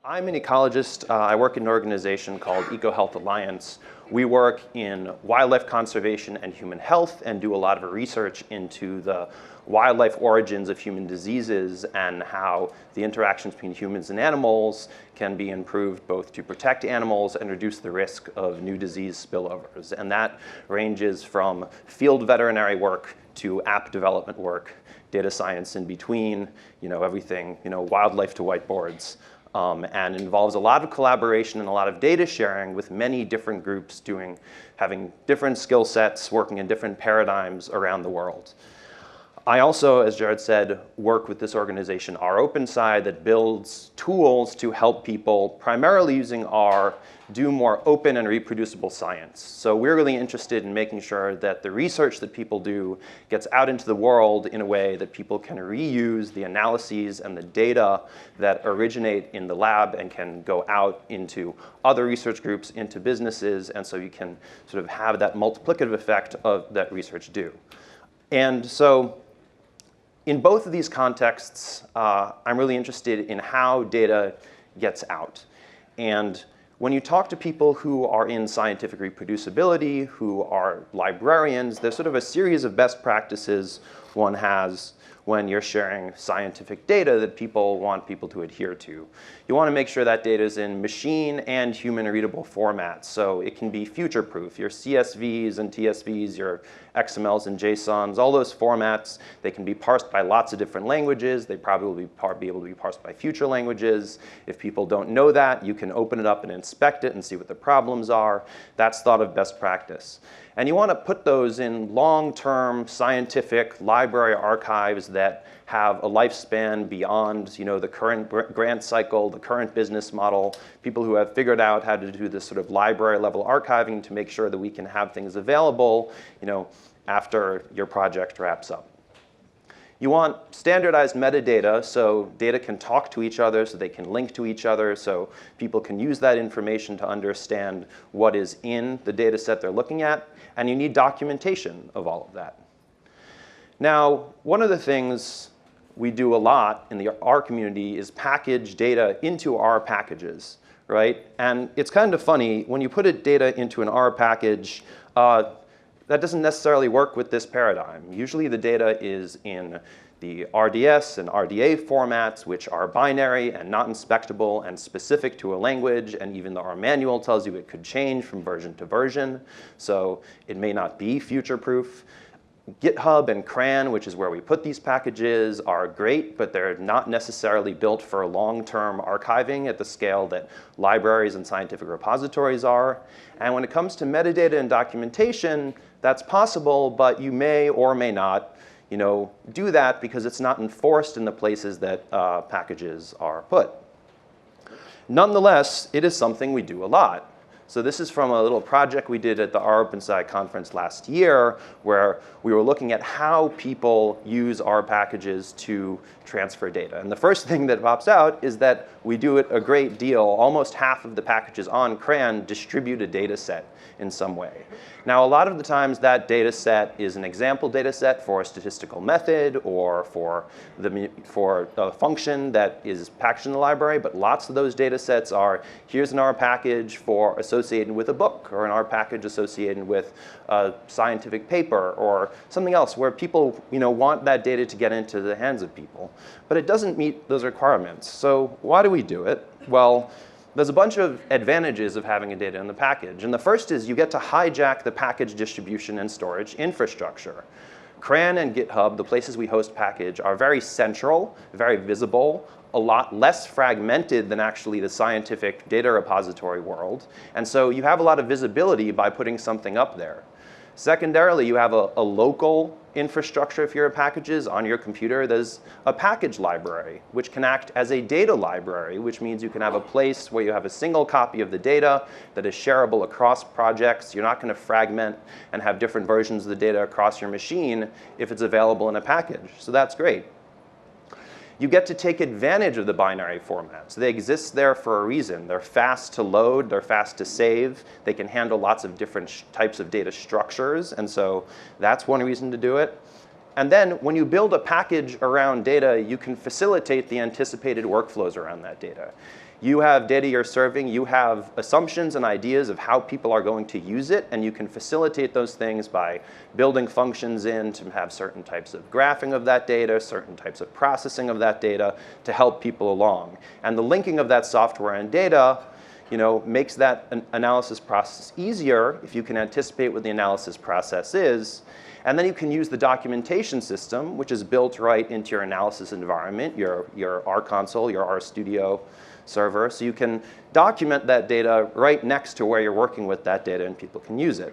I'm an ecologist. I work in an organization called EcoHealth Alliance. We work in wildlife conservation and human health and do a lot of research into the wildlife origins of human diseases and how the interactions between humans and animals can be improved both to protect animals and reduce the risk of new disease spillovers. And that ranges from field veterinary work to app development work, data science in between, everything, wildlife to whiteboards. And involves a lot of collaboration and a lot of data sharing with many different groups having different skill sets, working in different paradigms around the world. I also, as Jared said, work with this organization, ROpenSci, that builds tools to help people, primarily using R, do more open and reproducible science. So we're really interested in making sure that the research that people do gets out into the world in a way that people can reuse the analyses and the data that originate in the lab and can go out into other research groups, into businesses, and so you can sort of have that multiplicative effect of that research do. And so in both of these contexts, I'm really interested in how data gets out. And when you talk to people who are in scientific reproducibility, who are librarians, there's sort of a series of best practices one has when you're sharing scientific data that people want people to adhere to. You want to make sure that data is in machine and human readable formats, so it can be future-proof. Your CSVs and TSVs, your XMLs and JSONs, all those formats, they can be parsed by lots of different languages. They probably will be able to be parsed by future languages. If people don't know that, you can open it up and inspect it and see what the problems are. That's thought of best practice. And you want to put those in long-term scientific library archives that have a lifespan beyond the current grant cycle, the current business model, people who have figured out how to do this sort of library level archiving to make sure that we can have things available after your project wraps up. You want standardized metadata, so data can talk to each other, so they can link to each other, so people can use that information to understand what is in the data set they're looking at. And you need documentation of all of that. Now, one of the things we do a lot in the R community is package data into R packages, right? And it's kind of funny, when you put data into an R package, that doesn't necessarily work with this paradigm. Usually the data is in the RDS and RDA formats, which are binary and not inspectable and specific to a language, and even the R manual tells you it could change from version to version, so it may not be future-proof. GitHub and CRAN, which is where we put these packages, are great, but they're not necessarily built for long-term archiving at the scale that libraries and scientific repositories are. And when it comes to metadata and documentation, that's possible, but you may or may not do that because it's not enforced in the places that packages are put. Nonetheless, it is something we do a lot. So this is from a little project we did at the ROpenSci conference last year, where we were looking at how people use R packages to transfer data. And the first thing that pops out is that we do it a great deal. Almost half of the packages on CRAN distribute a data set in some way. Now, a lot of the times that data set is an example data set for a statistical method or for a function that is packaged in the library, but lots of those data sets are, here's an R package associated with a book, or an R package associated with a scientific paper, or something else where people want that data to get into the hands of people. But it doesn't meet those requirements. So why do we do it? Well, there's a bunch of advantages of having a data in the package. And the first is you get to hijack the package distribution and storage infrastructure. CRAN and GitHub, the places we host package, are very central, very visible, a lot less fragmented than actually the scientific data repository world. And so you have a lot of visibility by putting something up there. Secondarily, you have a local infrastructure for your packages on your computer. There's a package library, which can act as a data library, which means you can have a place where you have a single copy of the data that is shareable across projects. You're not going to fragment and have different versions of the data across your machine if it's available in a package. So that's great. You get to take advantage of the binary formats. They exist there for a reason. They're fast to load, they're fast to save, they can handle lots of different types of data structures, and so that's one reason to do it. And then when you build a package around data, you can facilitate the anticipated workflows around that data. You have data you're serving, you have assumptions and ideas of how people are going to use it, and you can facilitate those things by building functions in to have certain types of graphing of that data, certain types of processing of that data to help people along. And the linking of that software and data makes that analysis process easier if you can anticipate what the analysis process is. And then you can use the documentation system, which is built right into your analysis environment, your R console, your R Studio server. So you can document that data right next to where you're working with that data, and people can use it.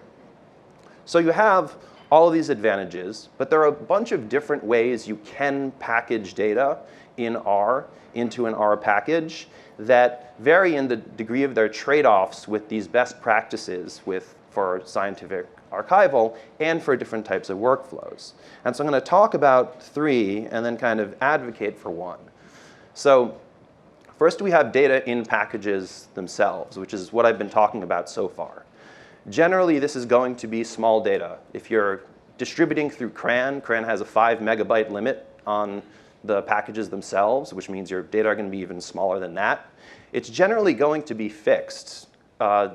So you have all of these advantages, but there are a bunch of different ways you can package data in R into an R package that vary in the degree of their trade-offs with these best practices for scientific archival and for different types of workflows. And so I'm going to talk about 3 and then kind of advocate for 1. So first, we have data in packages themselves, which is what I've been talking about so far. Generally, this is going to be small data. If you're distributing through CRAN, CRAN has a 5 megabyte limit on the packages themselves, which means your data are going to be even smaller than that. It's generally going to be fixed.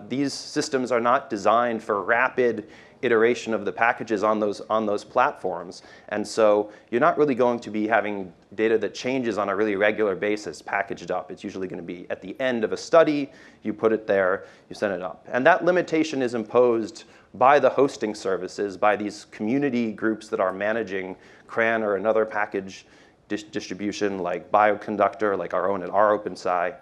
These systems are not designed for rapid iteration of the packages on those platforms. And so you're not really going to be having data that changes on a really regular basis packaged up. It's usually going to be at the end of a study, you put it there, you send it up. And that limitation is imposed by the hosting services, by these community groups that are managing CRAN or another package distribution like Bioconductor, like our own at ROpenSci.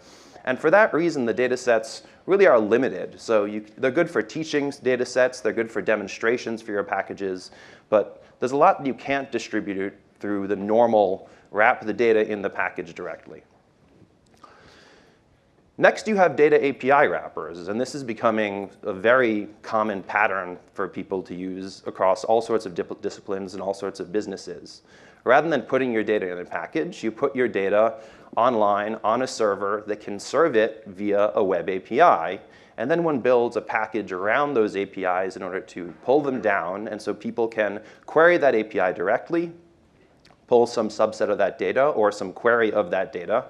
And for that reason, the data sets really are limited. So they're good for teaching data sets, they're good for demonstrations for your packages, but there's a lot that you can't distribute through the normal wrap the data in the package directly. Next, you have data API wrappers, and this is becoming a very common pattern for people to use across all sorts of disciplines and all sorts of businesses. Rather than putting your data in a package, you put your data online on a server that can serve it via a web API, and then one builds a package around those APIs in order to pull them down, and so people can query that API directly, pull some subset of that data or some query of that data,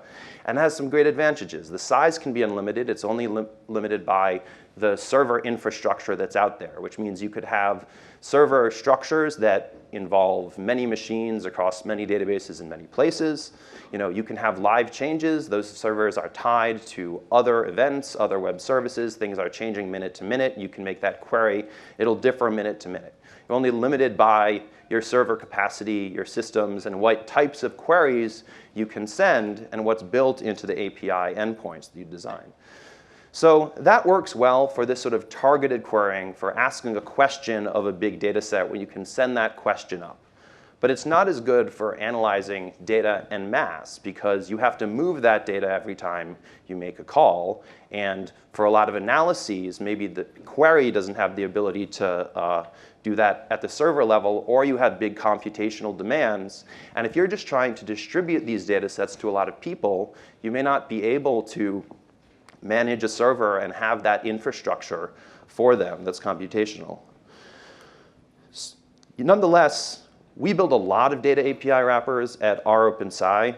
and has some great advantages. The size can be unlimited. It's only limited by the server infrastructure that's out there, which means you could have server structures that involve many machines across many databases in many places. You can have live changes. Those servers are tied to other events, other web services. Things are changing minute to minute. You can make that query. It'll differ minute to minute. You're only limited by your server capacity, your systems, and what types of queries you can send and what's built into the API endpoints that you design. So that works well for this sort of targeted querying, for asking a question of a big data set where you can send that question up. But it's not as good for analyzing data en masse because you have to move that data every time you make a call. And for a lot of analyses, maybe the query doesn't have the ability to do that at the server level, or you have big computational demands. And if you're just trying to distribute these data sets to a lot of people, you may not be able to manage a server and have that infrastructure for them that's computational. Nonetheless, we build a lot of data API wrappers at ROpenSci.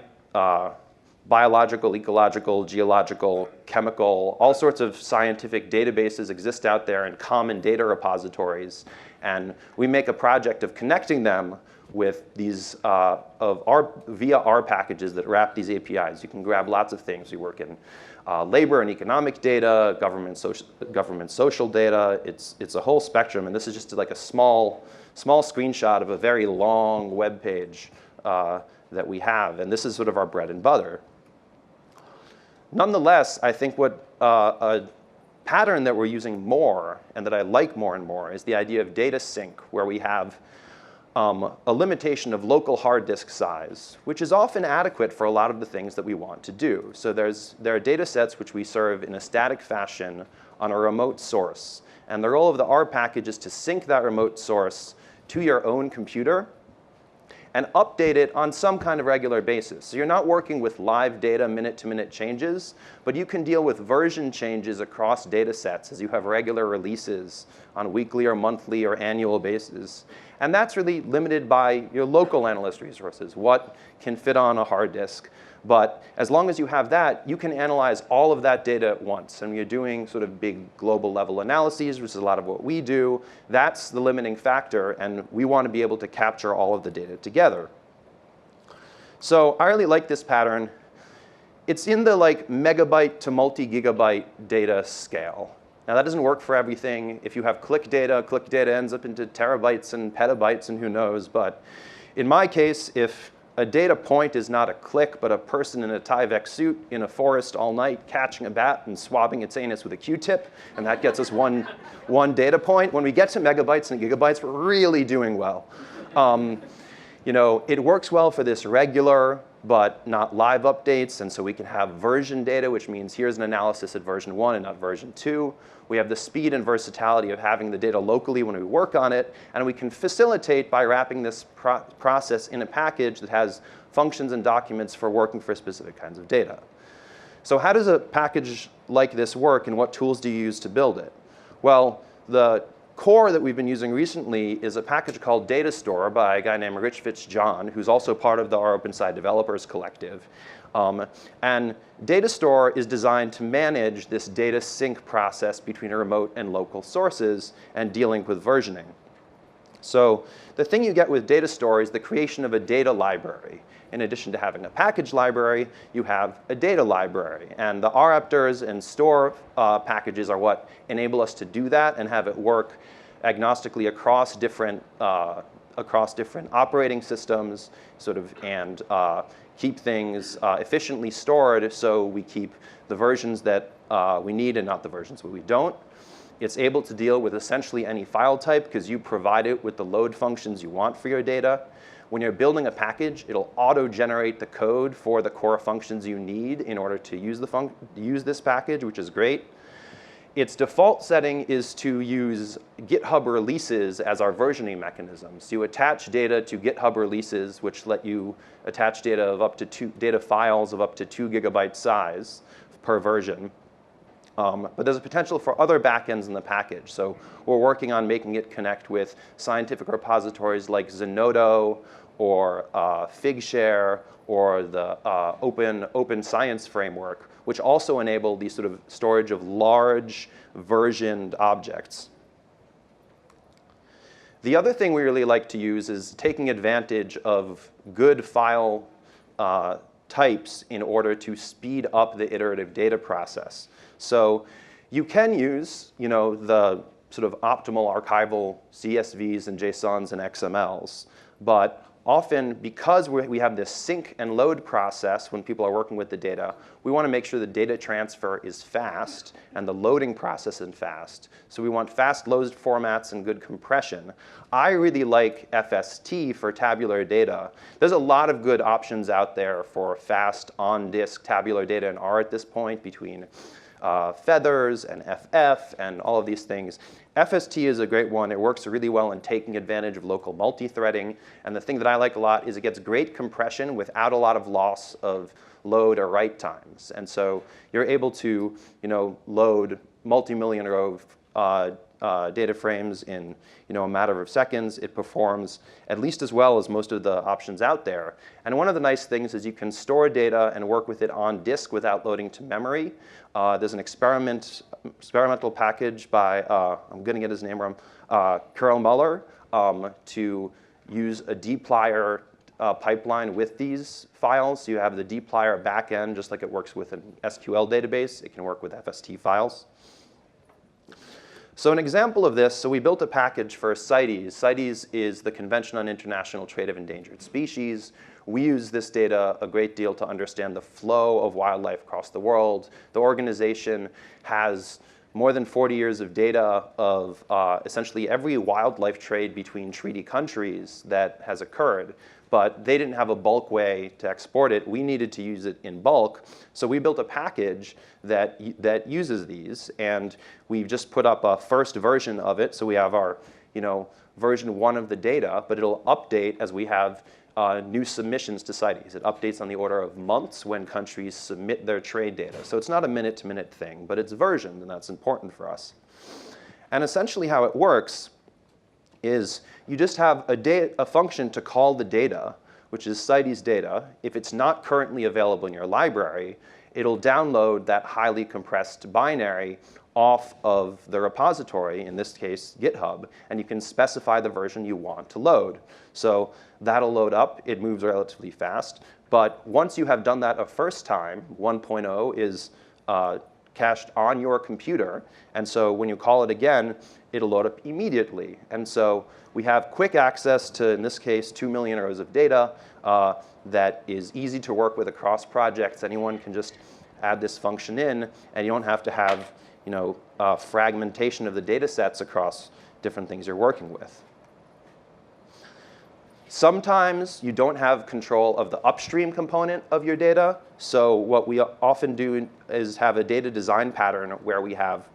Biological, ecological, geological, chemical, all sorts of scientific databases exist out there in common data repositories. And we make a project of connecting them with these via R packages that wrap these APIs. You can grab lots of things. We work in labor and economic data, government social data. It's a whole spectrum. And this is just like a small screenshot of a very long web page that we have. And this is sort of our bread and butter. Nonetheless, I think what a pattern that we're using more and that I like more and more is the idea of data sync, where we have a limitation of local hard disk size, which is often adequate for a lot of the things that we want to do. So there are data sets which we serve in a static fashion on a remote source. And the role of the R package is to sync that remote source to your own computer and update it on some kind of regular basis. So you're not working with live data minute-to-minute changes, but you can deal with version changes across data sets as you have regular releases on a weekly or monthly or annual basis. And that's really limited by your local analyst resources, what can fit on a hard disk. But as long as you have that, you can analyze all of that data at once. And when you're doing sort of big global level analyses, which is a lot of what we do, that's the limiting factor. And we want to be able to capture all of the data together. So I really like this pattern. It's in the like megabyte to multi-gigabyte data scale. Now that doesn't work for everything. If you have click data ends up into terabytes and petabytes and who knows. But in my case, if a data point is not a click, but a person in a Tyvek suit in a forest all night catching a bat and swabbing its anus with a Q-tip, and that gets us one data point. When we get to megabytes and gigabytes, we're really doing well. It works well for this regular, but not live updates, and so we can have version data, which means here's an analysis at version 1 and not version 2. We have the speed and versatility of having the data locally when we work on it, and we can facilitate by wrapping this process in a package that has functions and documents for working for specific kinds of data. So how does a package like this work, and what tools do you use to build it? Well, the core that we've been using recently is a package called Datastore by a guy named Rich Fitzjohn, who's also part of the ROpenSci Developers Collective. And Datastore is designed to manage this data sync process between remote and local sources and dealing with versioning. So the thing you get with Datastore is the creation of a data library. In addition to having a package library, you have a data library. And the raptors and store packages are what enable us to do that and have it work agnostically across different operating systems, and keep things efficiently stored so we keep the versions that we need and not the versions that we don't. It's able to deal with essentially any file type because you provide it with the load functions you want for your data. When you're building a package, it'll auto-generate the code for the core functions you need in order to use this package, which is great. Its default setting is to use GitHub releases as our versioning mechanism. So you attach data to GitHub releases, which let you attach data files of up to 2 gigabyte size per version. But there's a potential for other backends in the package. So we're working on making it connect with scientific repositories like Zenodo or Figshare or the Open Science framework, which also enable the sort of storage of large versioned objects. The other thing we really like to use is taking advantage of good file types in order to speed up the iterative data process. So you can use the sort of optimal archival CSVs and JSONs and XMLs, but often because we have this sync and load process when people are working with the data, we want to make sure the data transfer is fast and the loading process is fast. So we want fast load formats and good compression. I really like FST for tabular data. There's a lot of good options out there for fast on-disk tabular data in R at this point between Feathers and FF and all of these things. FST is a great one. It works really well in taking advantage of local multi-threading. And the thing that I like a lot is it gets great compression without a lot of loss of load or write times. And so you're able to load multi-million row data frames in a matter of seconds. It performs at least as well as most of the options out there. And one of the nice things is you can store data and work with it on disk without loading to memory. There's an experimental package by, I'm going to get his name wrong, Carol Muller, to use a dplyr pipeline with these files. So you have the dplyr backend, just like it works with an SQL database. It can work with FST files. So an example of this, so we built a package for CITES. CITES is the Convention on International Trade of Endangered Species. We use this data a great deal to understand the flow of wildlife across the world. The organization has more than 40 years of data of essentially every wildlife trade between treaty countries that has occurred. But they didn't have a bulk way to export it. We needed to use it in bulk. So we built a package that uses these. And we've just put up a first version of it. So we have our version 1 of the data. But it'll update as we have new submissions to CITES. It updates on the order of months when countries submit their trade data. So it's not a minute-to-minute thing. But it's versioned. And that's important for us. And essentially how it works is you just have a function to call the data, which is CITES data, if it's not currently available in your library, it'll download that highly compressed binary off of the repository, in this case GitHub, and you can specify the version you want to load. So that'll load up. It moves relatively fast. But once you have done that a first time, 1.0 is cached on your computer. And so when you call it again, it'll load up immediately. And so we have quick access to, in this case, 2 million rows of data that is easy to work with across projects. Anyone can just add this function in, and you don't have to have fragmentation of the data sets across different things you're working with. Sometimes you don't have control of the upstream component of your data. So what we often do is have a data design pattern where we have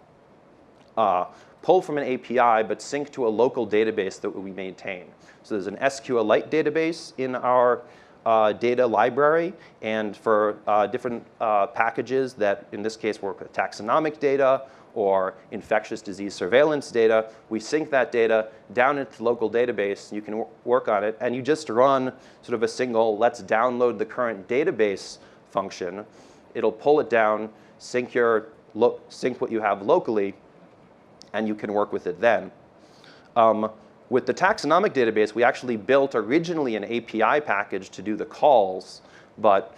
pull from an API but sync to a local database that we maintain. So there's an SQLite database in our data library, and for different packages that, in this case, work with taxonomic data or infectious disease surveillance data, we sync that data down into the local database. You can work on it, and you just run sort of a single let's download the current database function. It'll pull it down, sync what you have locally, and you can work with it then. With the taxonomic database, we actually built originally an API package to do the calls, but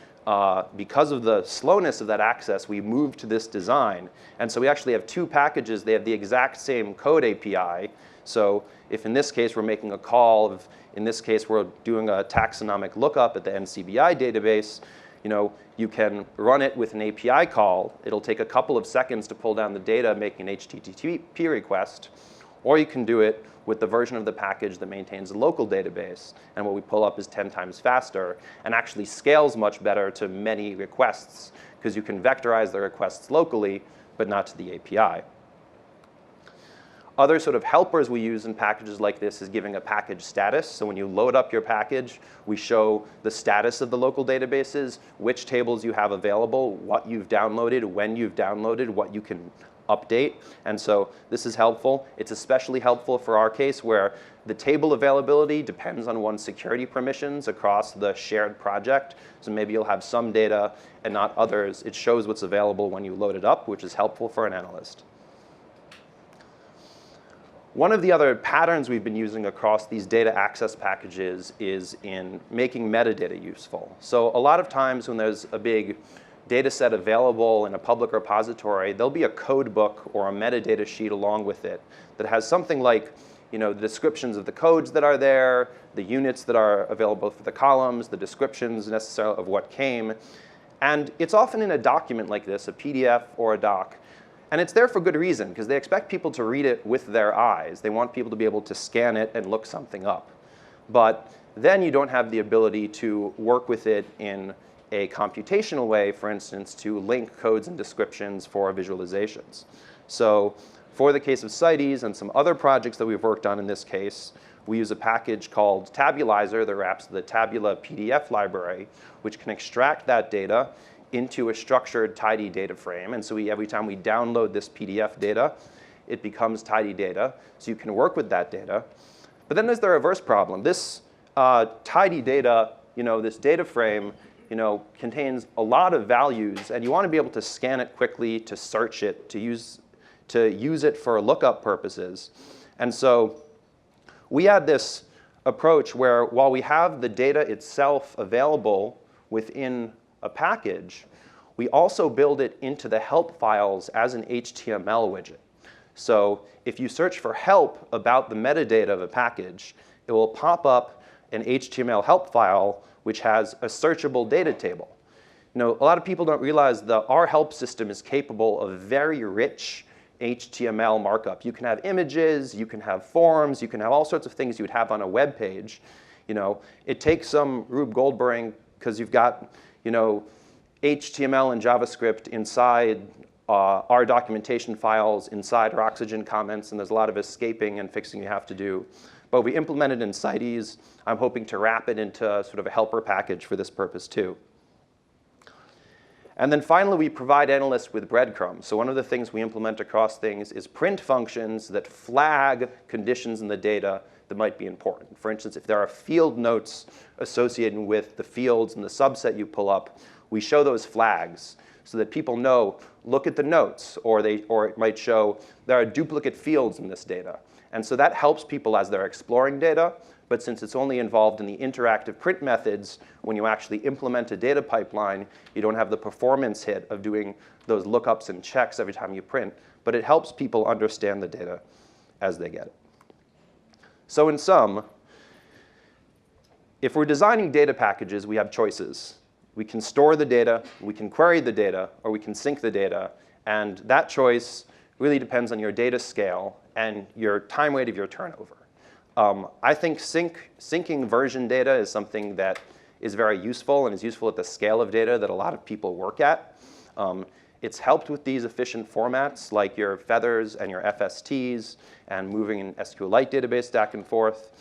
because of the slowness of that access, we moved to this design. And so we actually have two packages. They have the exact same code API. So if in this case we're making a call, in this case we're doing a taxonomic lookup at the NCBI database, you can run it with an API call. It'll take a couple of seconds to pull down the data, making an HTTP request. Or you can do it with the version of the package that maintains a local database. And what we pull up is 10 times faster and actually scales much better to many requests because you can vectorize the requests locally, but not to the API. Other sort of helpers we use in packages like this is giving a package status. So when you load up your package, we show the status of the local databases, which tables you have available, what you've downloaded, when you've downloaded, what you can update. And so this is helpful. It's especially helpful for our case where the table availability depends on one's security permissions across the shared project. So maybe you'll have some data and not others. It shows what's available when you load it up, which is helpful for an analyst. One of the other patterns we've been using across these data access packages is in making metadata useful. So a lot of times when there's a big data set available in a public repository, there'll be a code book or a metadata sheet along with it that has something like the descriptions of the codes that are there, the units that are available for the columns, the descriptions necessarily of what came. And it's often in a document like this, a PDF or a doc. And it's there for good reason, because they expect people to read it with their eyes. They want people to be able to scan it and look something up. But then you don't have the ability to work with it in a computational way, for instance, to link codes and descriptions for visualizations. So for the case of CITES and some other projects that we've worked on in this case, we use a package called Tabulizer that wraps the Tabula PDF library, which can extract that data into a structured tidy data frame. And so every time we download this PDF data, it becomes tidy data. So you can work with that data. But then there's the reverse problem. This tidy data, this data frame, contains a lot of values, and you want to be able to scan it quickly, to search it, to use it for lookup purposes. And so we had this approach where while we have the data itself available within a package, we also build it into the help files as an HTML widget. So if you search for help about the metadata of a package, it will pop up an HTML help file which has a searchable data table. A lot of people don't realize that our help system is capable of very rich HTML markup. You can have images, you can have forms, you can have all sorts of things you would have on a web page. It takes some Rube Goldberg because you've got HTML and JavaScript inside our documentation files, inside our Oxygen comments, and there's a lot of escaping and fixing you have to do. But we implemented in CITES. I'm hoping to wrap it into sort of a helper package for this purpose too. And then finally, we provide analysts with breadcrumbs. So one of the things we implement across things is print functions that flag conditions in the data that might be important. For instance, if there are field notes associated with the fields in the subset you pull up, we show those flags so that people know, look at the notes, or it might show there are duplicate fields in this data. And so that helps people as they're exploring data. But since it's only involved in the interactive print methods, when you actually implement a data pipeline, you don't have the performance hit of doing those lookups and checks every time you print. But it helps people understand the data as they get it. So in sum, if we're designing data packages, we have choices. We can store the data, we can query the data, or we can sync the data. And that choice really depends on your data scale and your time rate of your turnover. I think syncing version data is something that is very useful and is useful at the scale of data that a lot of people work at. It's helped with these efficient formats like your feathers and your FSTs and moving an SQLite database back and forth.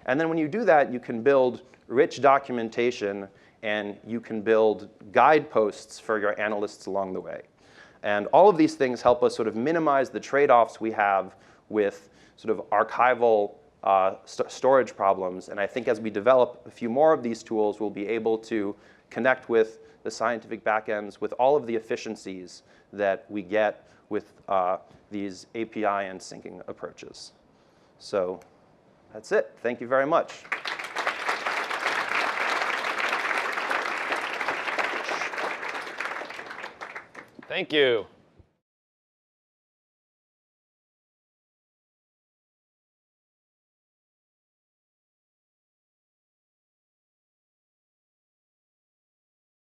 And then when you do that, you can build rich documentation and you can build guideposts for your analysts along the way. And all of these things help us sort of minimize the trade-offs we have with sort of archival storage problems. And I think as we develop a few more of these tools, we'll be able to connect with the scientific backends with all of the efficiencies that we get with these API and syncing approaches. So that's it. Thank you very much. Thank you.